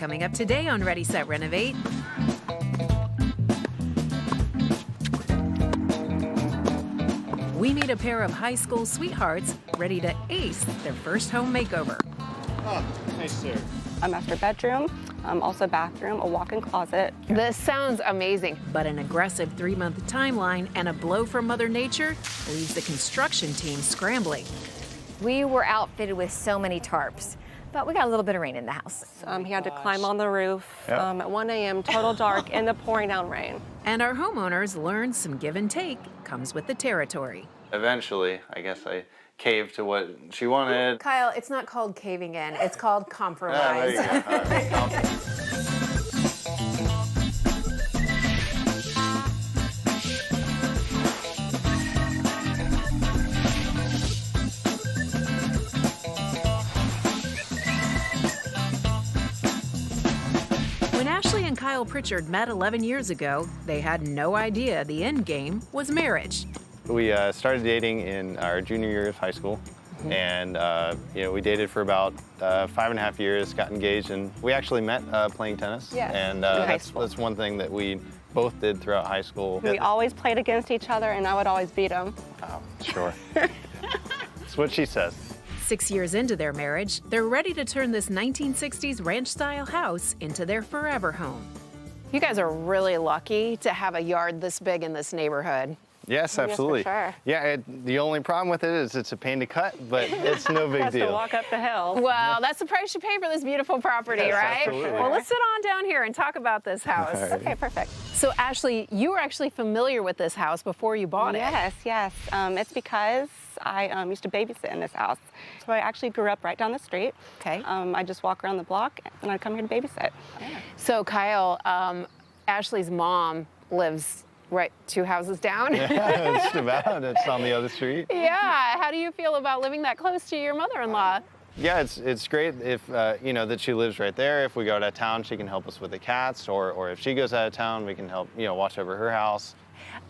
Coming up today on Ready, Set, Renovate. We meet a pair of high school sweethearts ready to ace their first home makeover. Oh, nice, sir. A master bedroom, also bathroom, a walk-in closet. This sounds amazing, but an aggressive 3-month timeline and a blow from Mother Nature leaves the construction team scrambling. We were outfitted with so many tarps, but we got a little bit of rain in the house. He had to climb on the roof at 1 a.m., total dark, in the pouring down rain. And our homeowners learned some give and take comes with the territory. Eventually, I guess I caved to what she wanted. Kyle, it's not called caving in, it's called There compromise. you go. All right. When Ashley and Kyle Pritchard met 11 years ago, they had no idea the end game was marriage. We started dating in our junior year of high school, and we dated for about 5.5 years, got engaged, and we actually met playing tennis. Yeah, And in high that's school. one thing that we both did throughout high school. We always played against each other, and I would always beat him. Oh, sure. That's what she says. 6 years into their marriage, they're ready to turn this 1960s ranch-style house into their forever home. You guys are really lucky to have a yard this big in this neighborhood. Yes, absolutely. sure. Yeah, the only problem with it is it's a pain to cut, but it's no big Has to deal. walk up the hill. Well, that's the price you pay for this beautiful property, Yes, right? absolutely. Well, let's sit on down here and talk about this house. All right. Okay, perfect. So, Ashley, you were actually familiar with this house before you bought it. Yes. It's because I used to babysit in this house. So I actually grew up right down the street. Okay. I just walk around the block, and I'd come here to babysit. So, Kyle, Ashley's mom lives right 2 houses down. Yeah, just about. It's on the other street. Yeah. How do you feel about living that close to your mother-in-law? Yeah, it's great if that she lives right there. If we go out of town, she can help us with the cats, or if she goes out of town, we can help watch over her house.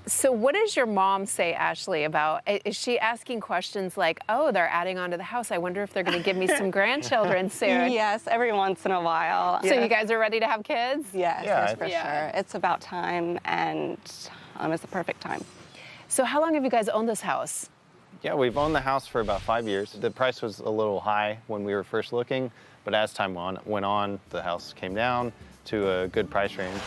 So what does your mom say, Ashley, about, is she asking questions like, oh, they're adding on to the house. I wonder if they're going to give me some grandchildren soon. Yes, every once in a while. So you guys are ready to have kids? Yes, Yeah, yes, for Yeah. sure. It's about time, and it's the perfect time. So how long have you guys owned this house? Yeah, we've owned the house for about 5 years. The price was a little high when we were first looking, but as time went on, the house came down to a good price range,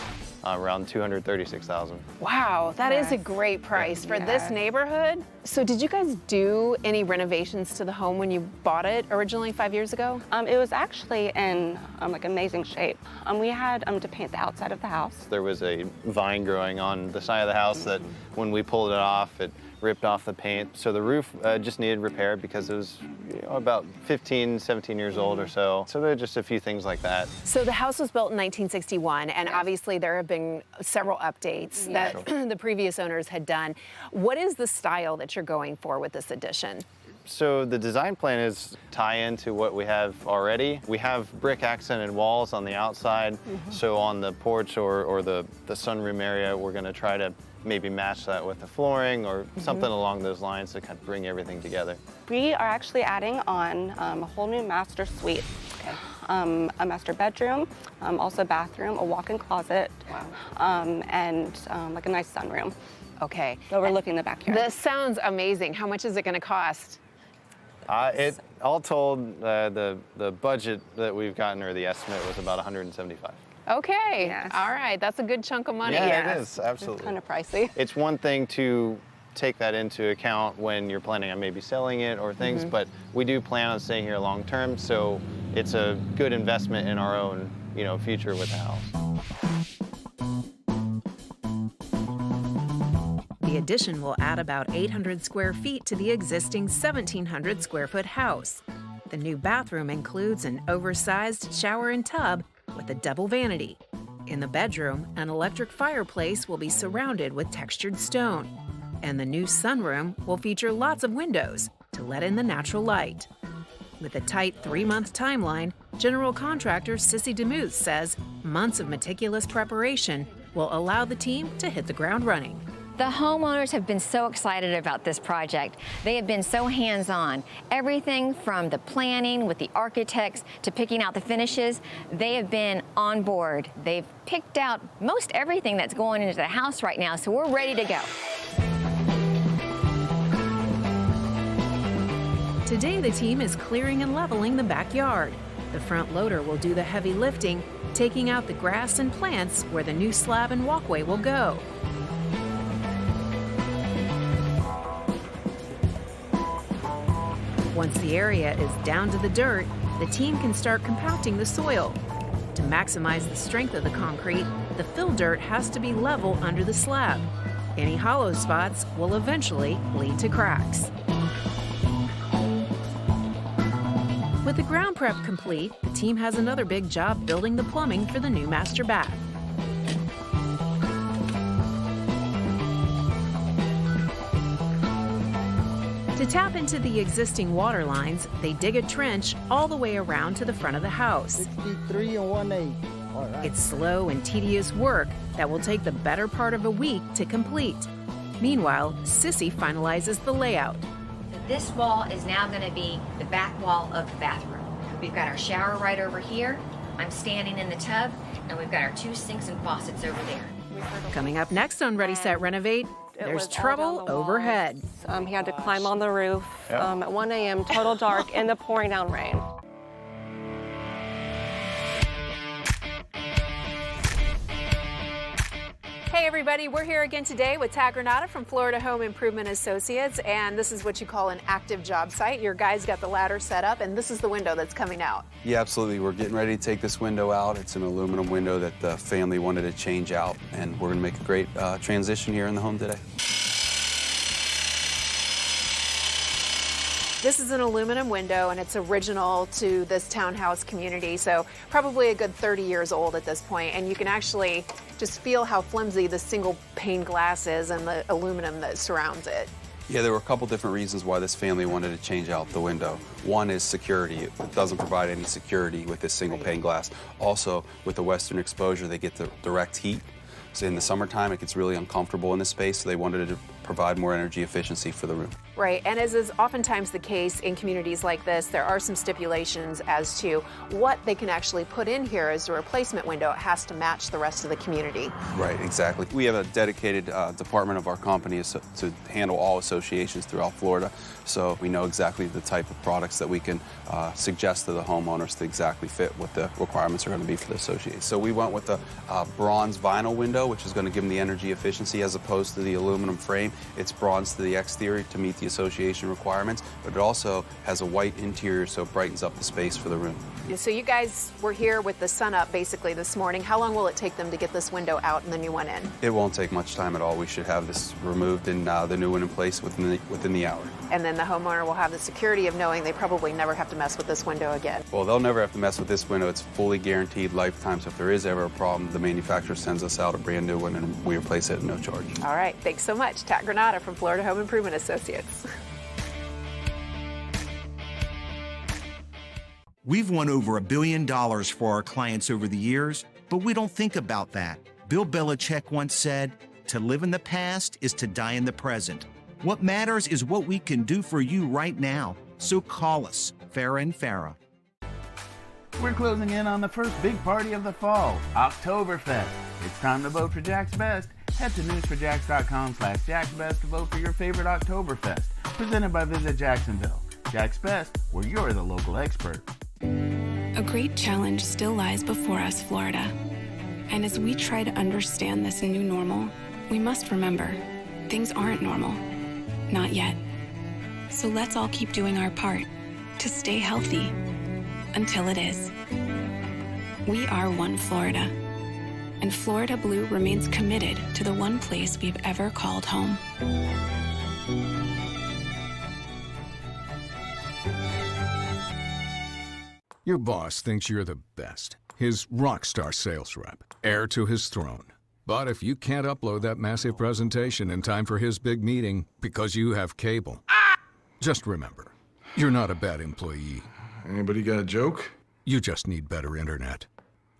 around $236,000. Wow, that is a Yes. great price for this Yes. neighborhood. So did you guys do any renovations to the home when you bought it originally 5 years ago? It was actually in amazing shape. We had to paint the outside of the house. There was a vine growing on the side of the house that when we pulled it off, it ripped off the paint. So the roof just needed repair because it was about 15, 17 years old or so. So there are just a few things like that. So the house was built in 1961, and obviously there have been several updates that the previous owners had done. What is the style that you're going for with this addition? So the design plan is tie into what we have already. We have brick accented walls on the outside. So on the porch or the sunroom area, we're gonna try to maybe match that with the flooring or something along those lines to kind of bring everything together. We are actually adding on a whole new master suite. A master bedroom, also a bathroom, a walk-in closet, and a nice sunroom Okay. overlooking the backyard. This sounds amazing. How much is it going to cost? It all told, the budget that we've gotten, or the estimate, was about $175. Okay. Yes. All right. That's a good chunk of money. Yeah, it is, It's absolutely. kind of pricey. It's one thing to take that into account when you're planning on maybe selling it or things, but we do plan on staying here long term, so it's a good investment in our own, future with the house. The addition will add about 800 square feet to the existing 1,700 square foot house. The new bathroom includes an oversized shower and tub with a double vanity. In the bedroom, an electric fireplace will be surrounded with textured stone. And the new sunroom will feature lots of windows to let in the natural light. With a tight 3-month timeline, general contractor Sissy DeMuth says months of meticulous preparation will allow the team to hit the ground running. The homeowners have been so excited about this project. They have been so hands-on. Everything from the planning with the architects to picking out the finishes, they have been on board. They've picked out most everything that's going into the house right now, so we're ready to go. Today, the team is clearing and leveling the backyard. The front loader will do the heavy lifting, taking out the grass and plants where the new slab and walkway will go. Once the area is down to the dirt, the team can start compacting the soil. To maximize the strength of the concrete, the fill dirt has to be level under the slab. Any hollow spots will eventually lead to cracks. With the ground prep complete, the team has another big job building the plumbing for the new master bath. To tap into the existing water lines, they dig a trench all the way around to the front of the house. 63 1/8. All right. It's slow and tedious work that will take the better part of a week to complete. Meanwhile, Sissy finalizes the layout. This wall is now going to be the back wall of the bathroom. We've got our shower right over here. I'm standing in the tub, and we've got our 2 sinks and faucets over there. Coming up next on Ready, Set, Renovate, there's trouble overhead. He had to climb on the roof at 1 a.m., total dark, in the pouring down rain. Hey everybody, we're here again today with Tad Granata from Florida Home Improvement Associates, and this is what you call an active job site. Your guys got the ladder set up, and this is the window that's coming out. Yeah, absolutely. We're getting ready to take this window out. It's an aluminum window that the family wanted to change out, and we're going to make a great transition here in the home today. This is an aluminum window, and it's original to this townhouse community, so probably a good 30 years old at this point, and you can actually just feel how flimsy the single pane glass is and the aluminum that surrounds it. Yeah, there were a couple different reasons why this family wanted to change out the window. One is security. It doesn't provide any security with this single pane glass. Also, with the western exposure, they get the direct heat. So in the summertime, it gets really uncomfortable in this space, so they wanted to provide more energy efficiency for the room. Right, and as is oftentimes the case in communities like this, there are some stipulations as to what they can actually put in here as a replacement window. It has to match the rest of the community. Right, exactly. We have a dedicated department of our company to handle all associations throughout Florida, so we know exactly the type of products that we can suggest to the homeowners to exactly fit what the requirements are going to be for the association. So we went with the bronze vinyl window, which is going to give them the energy efficiency as opposed to the aluminum frame. It's bronze to the exterior to meet the association requirements, but it also has a white interior, so it brightens up the space for the room. So you guys were here with the sun up basically this morning. How long will it take them to get this window out and the new one in? It won't take much time at all. We should have this removed and the new one in place within the hour. And then the homeowner will have the security of knowing they probably never have to mess with this window again. Well, they'll never have to mess with this window. It's fully guaranteed lifetime, so if there is ever a problem, the manufacturer sends us out a brand new one and we replace it at no charge. All right, thanks so much. Tad Granata from Florida Home Improvement Associates. We've won over $1 billion for our clients over the years, but we don't think about that. Bill Belichick once said, "To live in the past is to die in the present." What matters is what we can do for you right now. So call us, Farah & Farah. We're closing in on the first big party of the fall, Oktoberfest. It's time to vote for Jack's Best. Head to newsforjacks.com/JacksBest to vote for your favorite Oktoberfest. Presented by Visit Jacksonville. Jack's Best, where you're the local expert. A great challenge still lies before us, Florida. And as we try to understand this new normal, we must remember, things aren't normal. Not yet. So let's all keep doing our part to stay healthy until it is. We are One Florida. And Florida Blue remains committed to the one place we've ever called home. Your boss thinks you're the best. His rock star sales rep, heir to his throne. But if you can't upload that massive presentation in time for his big meeting because you have cable, just remember, you're not a bad employee. Anybody got a joke? You just need better internet.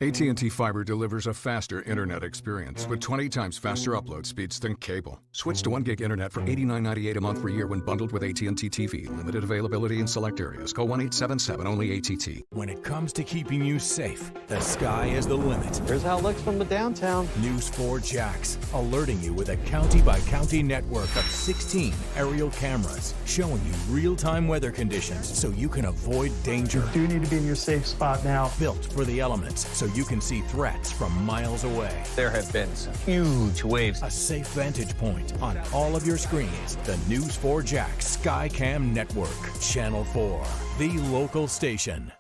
AT&T Fiber delivers a faster internet experience with 20 times faster upload speeds than cable. Switch to 1 gig internet for $89.98 a month per year when bundled with AT&T TV. Limited availability in select areas. Call 1-877-ONLY-ATT. When it comes to keeping you safe, the sky is the limit. Here's how it looks from the downtown. News 4 Jax, alerting you with a county-by-county network of 16 aerial cameras, showing you real-time weather conditions so you can avoid danger. You need to be in your safe spot now. Built for the elements so you can see threats from miles away. There have been some huge waves. A safe vantage point on all of your screens. The News 4 Jax Skycam Network. Channel 4, the local station.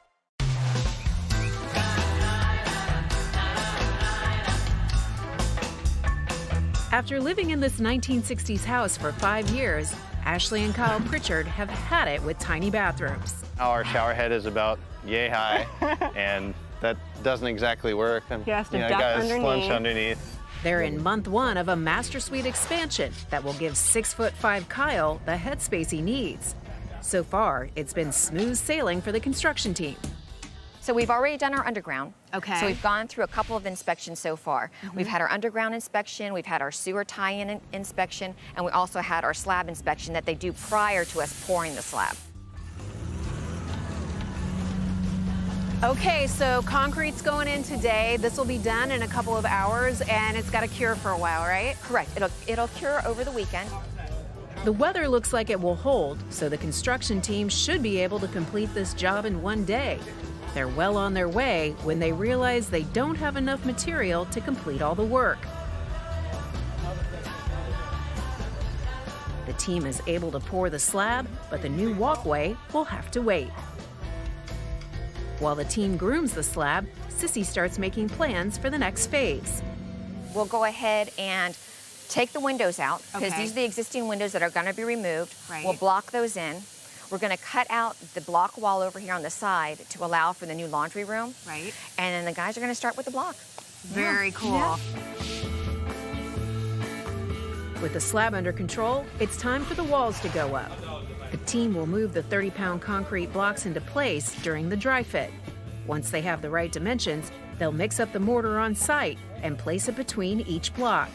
After living in this 1960s house for 5 years, Ashley and Kyle Pritchard have had it with tiny bathrooms. Our shower head is about yay high, and that doesn't exactly work. And, He has to you duck gotta underneath. plunge underneath. They're in month 1 of a master suite expansion that will give 6'5" Kyle the headspace he needs. So far, it's been smooth sailing for the construction team. So we've already done our underground. Okay. So we've gone through a couple of inspections so far. We've had our underground inspection, we've had our sewer tie-in inspection, and we also had our slab inspection that they do prior to us pouring the slab. Okay, so concrete's going in today. This will be done in a couple of hours, and it's got to cure for a while, right? Correct. It'll cure over the weekend. The weather looks like it will hold, so the construction team should be able to complete this job in 1 day. They're well on their way when they realize they don't have enough material to complete all the work. The team is able to pour the slab, but the new walkway will have to wait. While the team grooms the slab, Sissy starts making plans for the next phase. We'll go ahead and take the windows out, because Okay. these are the existing windows that are going to be removed. Right. We'll block those in. We're going to cut out the block wall over here on the side to allow for the new laundry room. Right. And then the guys are going to start with the block. Very cool. Yeah. With the slab under control, it's time for the walls to go up. The team will move the 30-pound concrete blocks into place during the dry fit. Once they have the right dimensions, they'll mix up the mortar on site and place it between each block.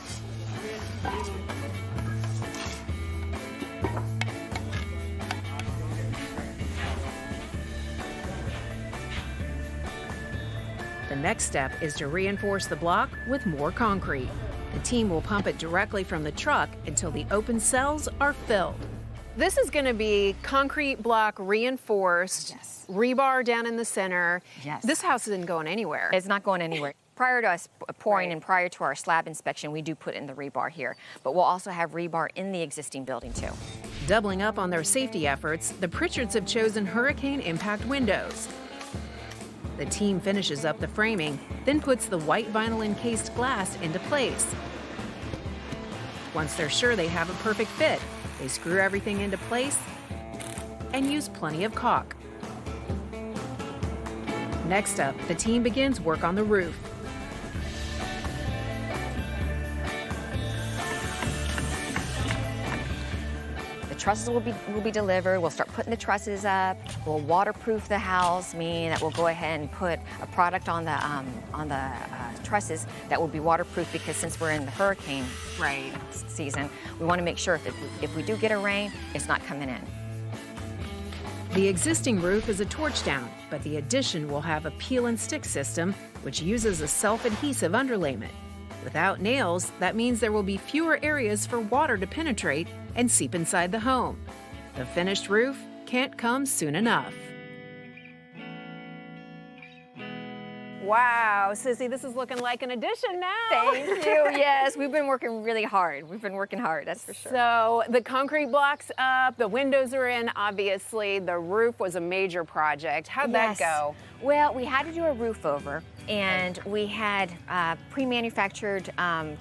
The next step is to reinforce the block with more concrete. The team will pump it directly from the truck until the open cells are filled. This is going to be concrete block reinforced, rebar down in the center. Yes. This house isn't going anywhere. It's not going anywhere. Prior to us pouring and prior to our slab inspection, we do put in the rebar here. But we'll also have rebar in the existing building too. Doubling up on their safety efforts, the Pritchards have chosen hurricane impact windows. The team finishes up the framing, then puts the white vinyl encased glass into place. Once they're sure they have a perfect fit, they screw everything into place and use plenty of caulk. Next up, the team begins work on the roof. The trusses will be delivered. We'll start putting the trusses up. We'll waterproof the house, meaning that we'll go ahead and put a product on the trusses that will be waterproof, because since we're in the hurricane season, we want to make sure if we do get a rain, it's not coming in. The existing roof is a torch down, but the addition will have a peel and stick system, which uses a self-adhesive underlayment. Without nails, that means there will be fewer areas for water to penetrate and seep inside the home. The finished roof can't come soon enough. Wow, Sissy, this is looking like an addition now. Thank you. Yes, we've been working really hard. We've been working hard, that's for sure. So the concrete block's up, the windows are in, obviously. The roof was a major project. How'd that go? Well, we had to do a roof over, and we had pre-manufactured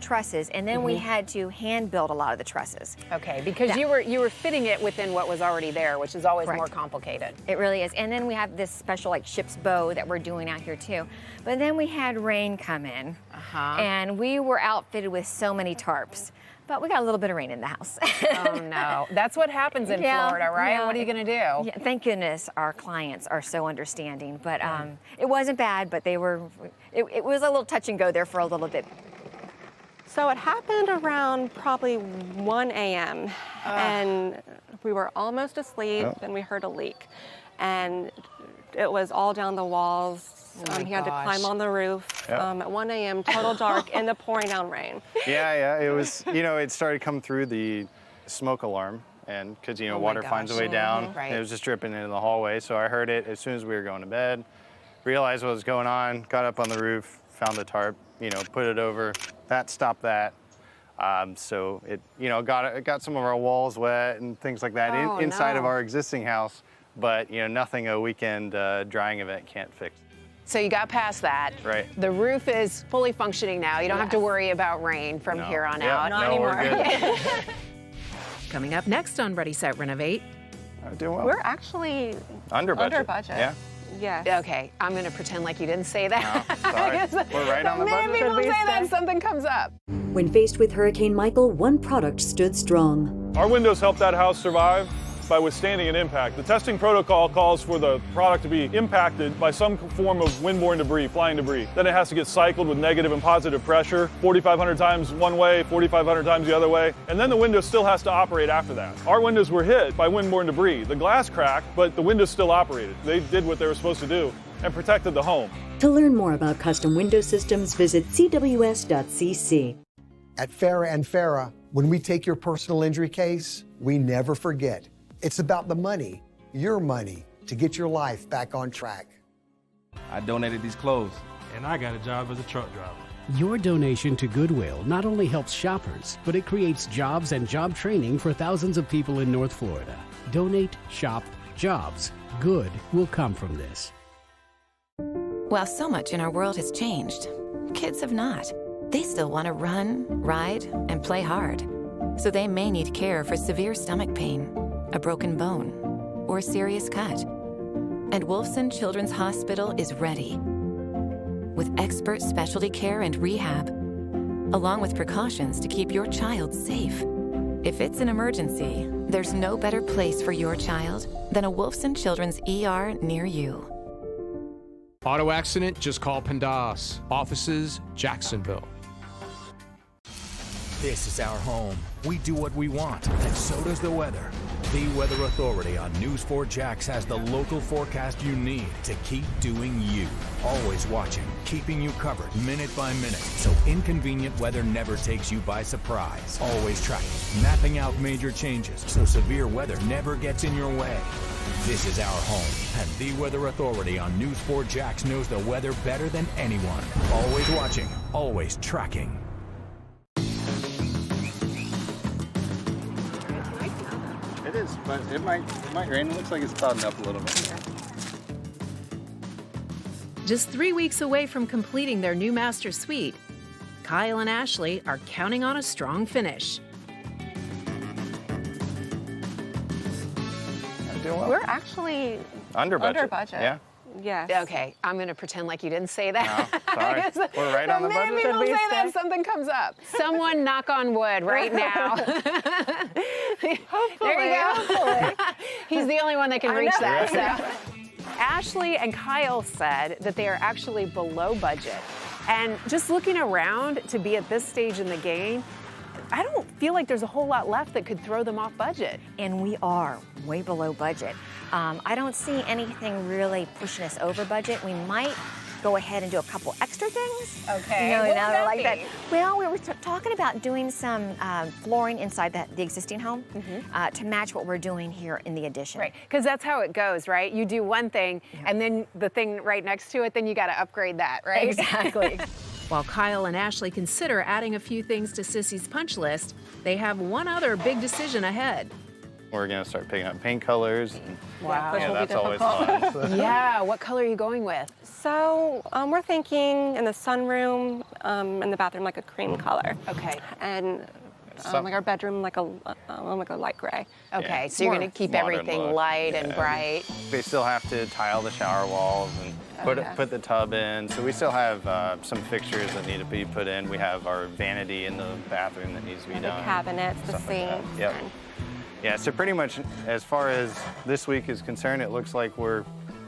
trusses, and then we had to hand build a lot of the trusses. Okay, because you were fitting it within what was already there, which is always more complicated. It really is. And then we have this special like ship's bow that we're doing out here too. But then we had rain come in, and we were outfitted with so many tarps. But we got a little bit of rain in the house. Oh no, that's what happens in Florida, right? Yeah. What are you gonna do? Yeah, thank goodness our clients are so understanding. But it wasn't bad, but it was a little touch and go there for a little bit. So it happened around probably 1 a.m. and we were almost asleep and we heard a leak. And it was all down the walls. He had to climb on the roof at 1 a.m., total dark in the pouring down rain. Yeah, it was, it started coming through the smoke alarm, and because, water finds a way down, Right. and it was just dripping into the hallway. So I heard it as soon as we were going to bed, realized what was going on, got up on the roof, found the tarp, put it over. That stopped that. So it, got some of our walls wet and things like that inside of our existing house, but, nothing a weekend drying event can't fix. So you got past that. Right. The roof is fully functioning now. You don't have to worry about rain from here on out. Not anymore. We're good. Coming up next on Ready, Set, Renovate. Doing well. We're actually Under budget. Under budget. Yeah. Yes. Okay, I'm gonna pretend like you didn't say that. No, sorry. We're right on the budget. Maybe people say that something comes up. When faced with Hurricane Michael, one product stood strong. Our windows helped that house survive by withstanding an impact. The testing protocol calls for the product to be impacted by some form of windborne debris, flying debris. Then it has to get cycled with negative and positive pressure, 4,500 times one way, 4,500 times the other way, and then the window still has to operate after that. Our windows were hit by windborne debris. The glass cracked, but the windows still operated. They did what they were supposed to do and protected the home. To learn more about custom window systems, visit cws.cc. At Farah and Farah, when we take your personal injury case, we never forget. It's about the money, your money, to get your life back on track. I donated these clothes. And I got a job as a truck driver. Your donation to Goodwill not only helps shoppers, but it creates jobs and job training for thousands of people in North Florida. Donate, shop, jobs. Good will come from this. While so much in our world has changed, kids have not. They still want to run, ride, and play hard. So they may need care for severe stomach pain, a broken bone, or a serious cut. And Wolfson Children's Hospital is ready. With expert specialty care and rehab, along with precautions to keep your child safe. If it's an emergency, there's no better place for your child than a Wolfson Children's ER near you. Auto accident? Just call Pendas. Offices, Jacksonville. This is our home. We do what we want, and so does the weather. The Weather Authority on News 4 Jax has the local forecast you need to keep doing you. Always watching, keeping you covered minute by minute, so inconvenient weather never takes you by surprise. Always tracking, mapping out major changes, so severe weather never gets in your way. This is our home, and the Weather Authority on News 4 Jax knows the weather better than anyone. Always watching, always tracking. It is, but it might rain. It looks like it's clouding up a little bit. Just 3 weeks away from completing their new master suite, Kyle and Ashley are counting on a strong finish. We're actually Under budget. Yeah. Yes. Okay, I'm going to pretend like you didn't say that. No, sorry. We're right on the budget. Maybe people say that something comes up. Someone knock on wood right now. Hopefully. There you go. Hopefully. He's the only one that can reach that. So. Ashley and Kyle said that they are actually below budget. And just looking around to be at this stage in the game, I don't feel like there's a whole lot left that could throw them off budget. And we are way below budget. I don't see anything really pushing us over budget. We might go ahead and do a couple extra things. Okay. You know, What would now that like be? that. Well, we were talking about doing some flooring inside the existing home to match what we're doing here in the addition. Right, because that's how it goes, right? You do one thing, and then the thing right next to it, then you got to upgrade that, right? Exactly. While Kyle and Ashley consider adding a few things to Sissy's punch list, they have one other big decision ahead. We're going to start picking up paint colors. And, Wow. yeah, that's always fun. Yeah, what color are you going with? So we're thinking in the sunroom and the bathroom like a cream color. Okay. And like our bedroom, like a light gray. Okay, Yeah, so you're more going to keep modern everything look. light and Yeah. bright. They still have to tile the shower walls and put the tub in. So we still have some fixtures that need to be put in. We have our vanity in the bathroom that needs to be The done. cabinets, the stuff like that. sinks. Yep. Yeah, so pretty much as far as this week is concerned, it looks like we're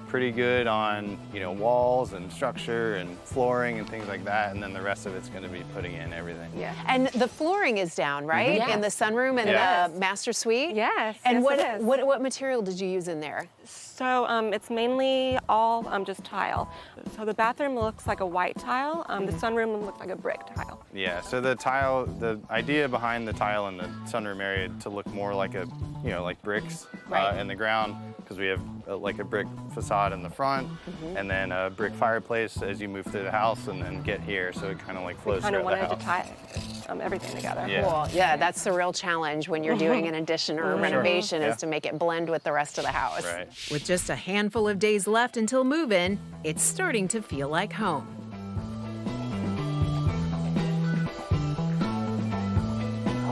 pretty good on, walls and structure and flooring and things like that, and then the rest of it's going to be putting in everything. Yeah. And the flooring is down, right? Yes. In the sunroom and the master suite? Yes. And yes, it is. what material did you use in there? So it's mainly all just tile. So the bathroom looks like a white tile. The sunroom looks like a brick tile. Yeah, so the idea behind the tile in the sunroom area to look more like like bricks in the ground, because we have like a brick facade in the front, and then a brick fireplace as you move through the house, and then get here, so it kind of like flows Kind of throughout the wanted house. to tie everything together. Yeah. Cool. Yeah, that's the real challenge when you're doing an addition or a renovation Yeah. is to make it blend with the rest of the house. Right. With just a handful of days left until move-in, it's starting to feel like home.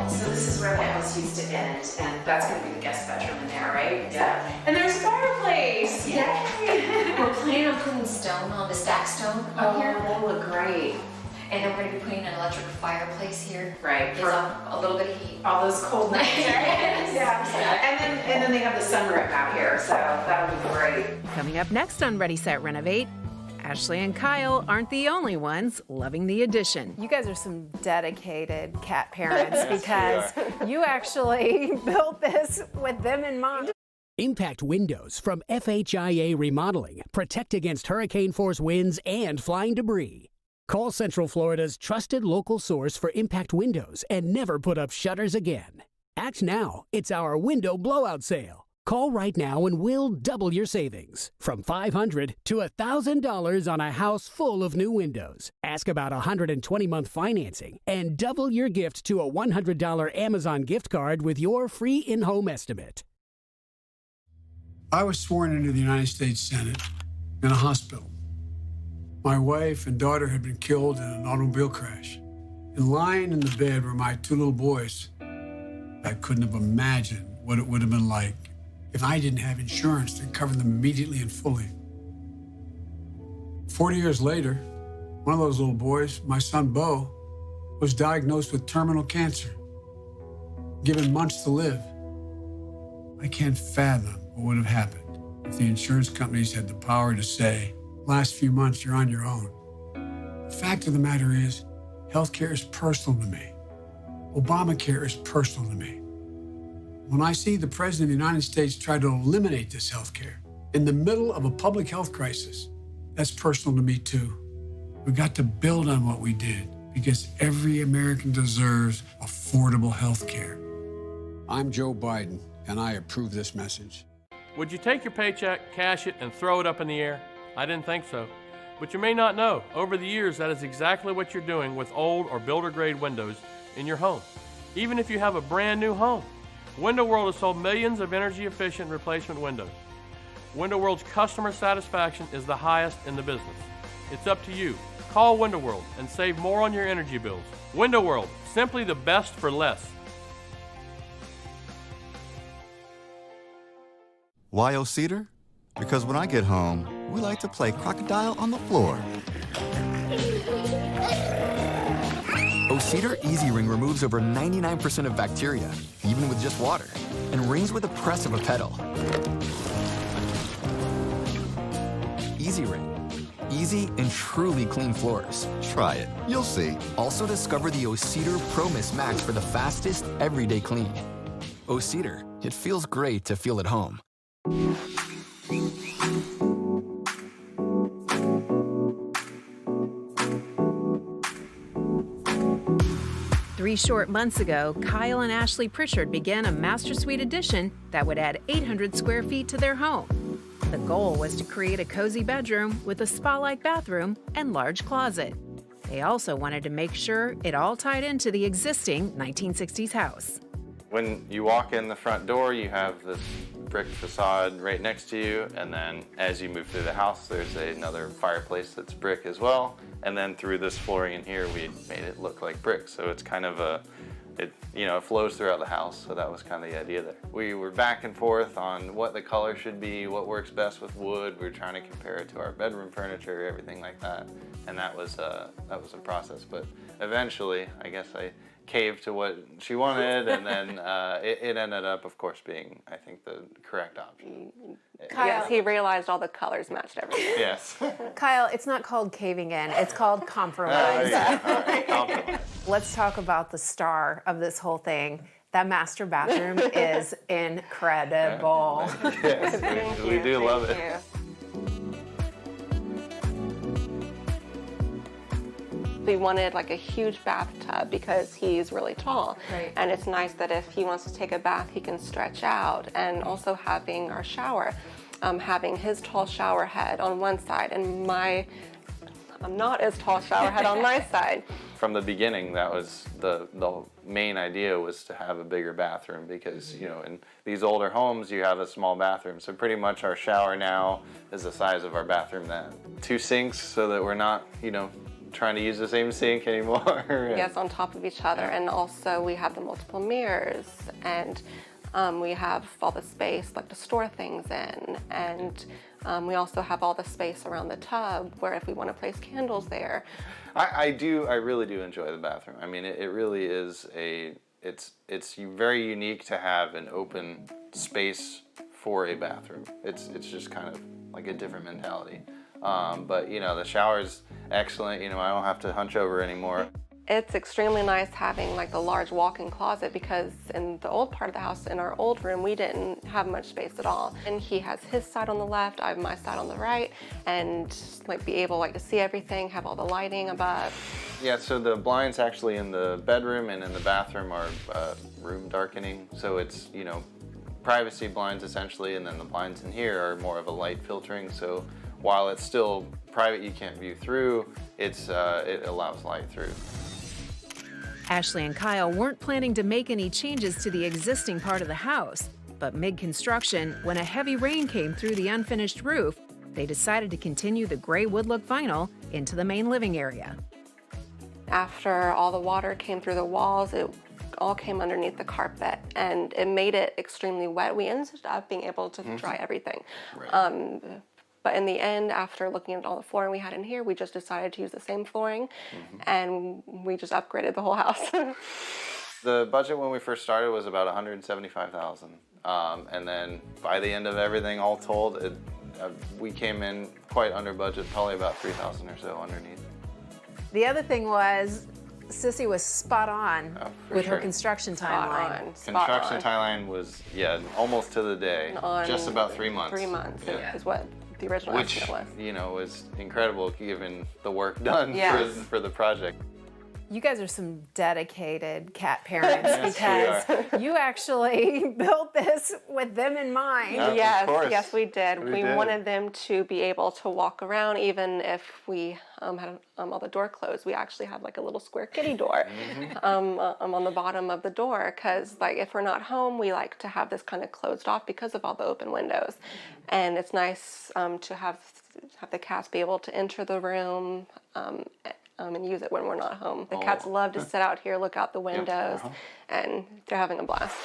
So this is where the house used to end, and that's going to be the guest bedroom in there, right? Yeah. And there's a fireplace. Yay! We're planning on putting stone on the stack stone up here. That'll look great. And then we're going to be putting an electric fireplace here. Right. Gives off a little bit of heat. All those cold nights, right? Yeah. And then they have the sunroom out here, so that'll be great. Coming up next on Ready, Set, Renovate, Ashley and Kyle aren't the only ones loving the addition. You guys are some dedicated cat parents Yes, because you actually built this with them in mind. Impact Windows from FHIA Remodeling. Protect against hurricane force winds and flying debris. Call Central Florida's trusted local source for Impact Windows and never put up shutters again. Act now. It's our window blowout sale. Call right now and we'll double your savings. From $500 to $1,000 on a house full of new windows. Ask about 120-month financing and double your gift to a $100 Amazon gift card with your free in-home estimate. I was sworn into the United States Senate in a hospital. My wife and daughter had been killed in an automobile crash. And lying in the bed were my two little boys. I couldn't have imagined what it would have been like if I didn't have insurance to cover them immediately and fully. 40 years later, one of those little boys, my son Bo, was diagnosed with terminal cancer, given months to live. I can't fathom what would have happened if the insurance companies had the power to say, last few months, you're on your own. The fact of the matter is, healthcare is personal to me. Obamacare is personal to me. When I see the President of the United States try to eliminate this healthcare in the middle of a public health crisis, that's personal to me too. We've got to build on what we did because every American deserves affordable healthcare. I'm Joe Biden, and I approve this message. Would you take your paycheck, cash it, and throw it up in the air? I didn't think so. But you may not know, over the years, that is exactly what you're doing with old or builder-grade windows in your home, even if you have a brand new home. Window World has sold millions of energy-efficient replacement windows. Window World's customer satisfaction is the highest in the business. It's up to you. Call Window World and save more on your energy bills. Window World, simply the best for less. Why O Cedar? Because when I get home, we like to play crocodile on the floor. O Cedar Easy Ring removes over 99% of bacteria, even with just water, and rings with the press of a pedal. Easy Ring. Easy and truly clean floors. Try it. You'll see. Also discover the O Cedar Pro Mist Max for the fastest everyday clean. O Cedar. It feels great to feel at home. 3 short months ago, Kyle and Ashley Pritchard began a master suite addition that would add 800 square feet to their home. The goal was to create a cozy bedroom with a spa-like bathroom and large closet. They also wanted to make sure it all tied into the existing 1960s house. When you walk in the front door, you have this brick facade right next to you, and then as you move through the house, there's another fireplace that's brick as well. And then through this flooring in here, we made it look like brick. So it's kind of it flows throughout the house, so that was kind of the idea there. We were back and forth on what the color should be, what works best with wood. We were trying to compare it to our bedroom furniture, everything like that, and that was a process. But eventually, I guess I caved to what she wanted, and then it ended up, of course, being, I think, the correct option. Yes, he realized all the colors matched everything. Yes. Kyle, it's not called caving in, it's called compromise. All right, compromise. Let's talk about the star of this whole thing. That master bathroom is incredible. Yes, we do love it. We wanted like a huge bathtub because he's really tall. Right. And it's nice that if he wants to take a bath, he can stretch out. And also having our shower, having his tall shower head on one side and I'm not as tall shower head on my side. From the beginning, that was the main idea, was to have a bigger bathroom because, in these older homes, you have a small bathroom. So pretty much our shower now is the size of our bathroom then. 2 sinks so that we're not, trying to use the same sink anymore. Yes, on top of each other. And also we have the multiple mirrors, and we have all the space like to store things in. And we also have all the space around the tub where if we want to place candles there. I really do enjoy the bathroom. I mean, it really is it's very unique to have an open space for a bathroom. It's just kind of like a different mentality. But the shower's excellent. I don't have to hunch over anymore. It's extremely nice having like the large walk-in closet because in the old part of the house, in our old room, we didn't have much space at all. And he has his side on the left, I have my side on the right, and like be able to see everything, have all the lighting above. Yeah, so the blinds actually in the bedroom and in the bathroom are room darkening. So it's, privacy blinds essentially, and then the blinds in here are more of a light filtering. So while it's still private, you can't view through, it allows light through. Ashley and Kyle weren't planning to make any changes to the existing part of the house, but mid-construction, when a heavy rain came through the unfinished roof, they decided to continue the gray wood look vinyl into the main living area. After all the water came through the walls, it all came underneath the carpet, and it made it extremely wet. We ended up being able to dry everything. Right. But in the end, after looking at all the flooring we had in here, we just decided to use the same flooring, and we just upgraded the whole house. The budget when we first started was about $175,000, and then by the end of everything all told, we came in quite under budget, probably about $3,000 or so underneath. The other thing was, Sissy was spot on with her construction timeline. Construction timeline was, almost to the day, just about 3 months. 3 months is what the original estimate was. Which, was incredible given the work done for the project. You guys are some dedicated cat parents because you actually built this with them in mind. Yes, we did. We wanted them to be able to walk around even if we had all the door closed. We actually have like a little square kitty door on the bottom of the door because if we're not home, we like to have this kind of closed off because of all the open windows. And it's nice to have the cats be able to enter the room and use it when we're not home. The cats love to sit out here, look out the windows, and they're having a blast.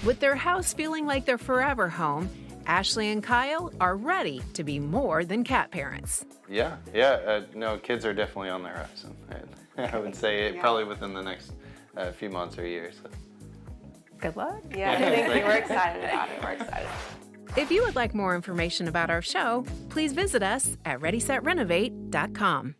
With their house feeling like their forever home, Ashley and Kyle are ready to be more than cat parents. No, kids are definitely on the horizon. I would say probably within the next few months or years. So. Good luck. Yeah, thank you. We're excited about it. We're excited. If you would like more information about our show, please visit us at ReadySetRenovate.com.